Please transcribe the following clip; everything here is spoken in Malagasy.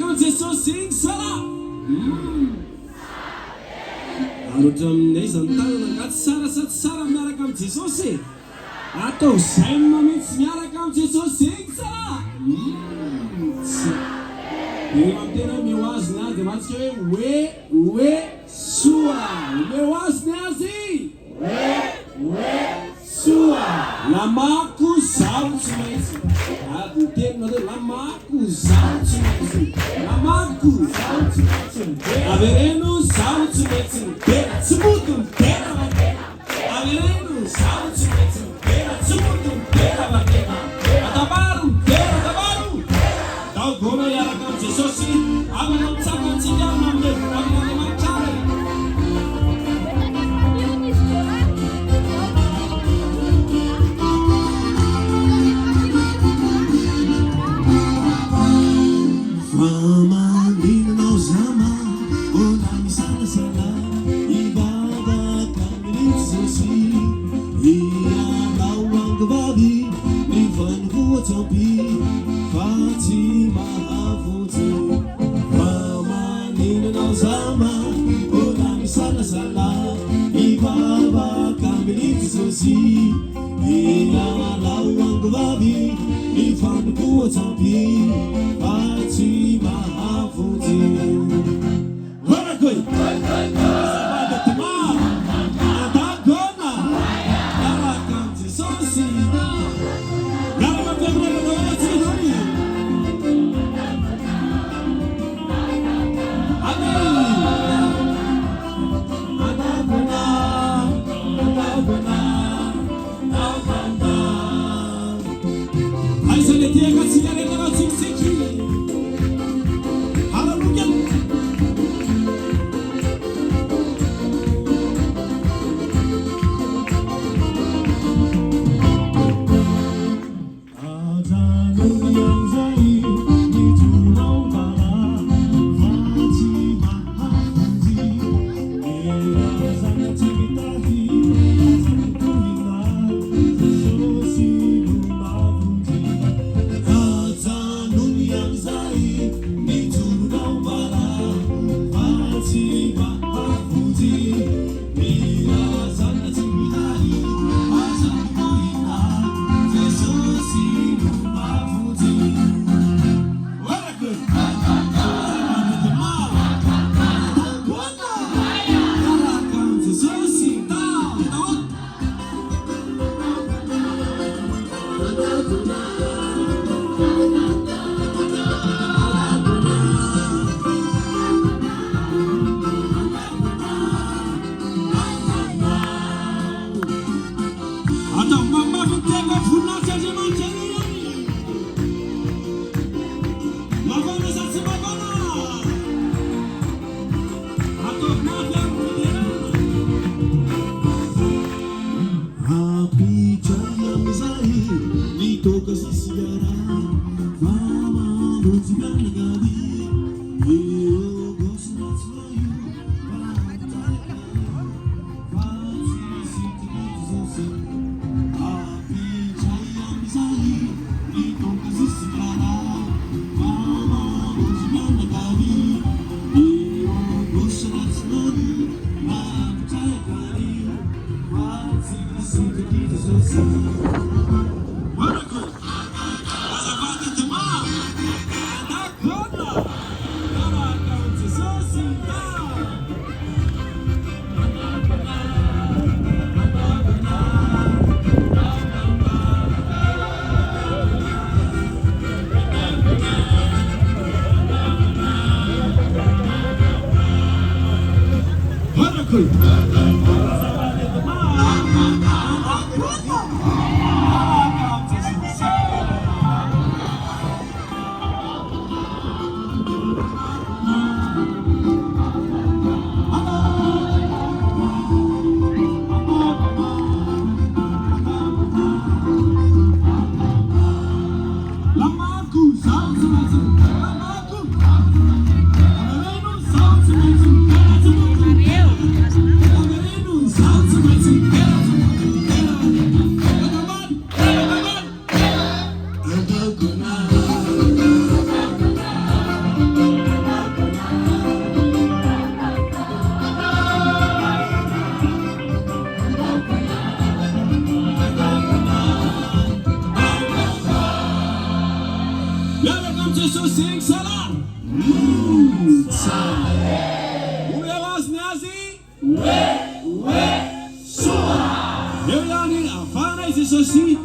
miaraka Jesosy igny sala. Anotra aminay zany tanana ngaty sara sady sara miaraka amin'ny Jesosy. Atao zay mamitsy miaraka amin'ny Jesosy igny sala. Io amtena mihoazy na dia matsika hoe soa. Mihoazy azy. Soa. Lamako zaho tsy maintsy. Ady tena lamako zaho tsy maintsy. Lamako zaho tsy maintsy. Avereno zaho tsy maintsy. Tsy muto mpera vatena. Avereno zaho tsy maintsy. Tsy muto mpera vatena. Atabaru mpera atabaru. Andao Gona iaraka amin'ny Jesosy. Amana mitsakantsika amin'ny amin'ny mantsara. Famaninanao zama, ona misalasala, ivavaka amin'ny Jesosy. Ianao angivavy, ny vanimpoatsampy, fa tsy mahavotsy. Famaninanao zama, ona misalasala, ivavaka amin'ny Jesosy. Ianao angivavy, ny vanimpoatsampy, fa tsy mahavotsy. Horakoi! Andao Gona! Miaraka amin'ny Jesosy. Miaraka amin'ny Jesosy. Andao Gona! Andao Gona! Andao Gona! Aiza le tiaka tsigarenanao tsikitsiky. Hallelujah. Welcome to so sing salah. Uwe was nazi. We. Sua. Here we are. Afana is so see.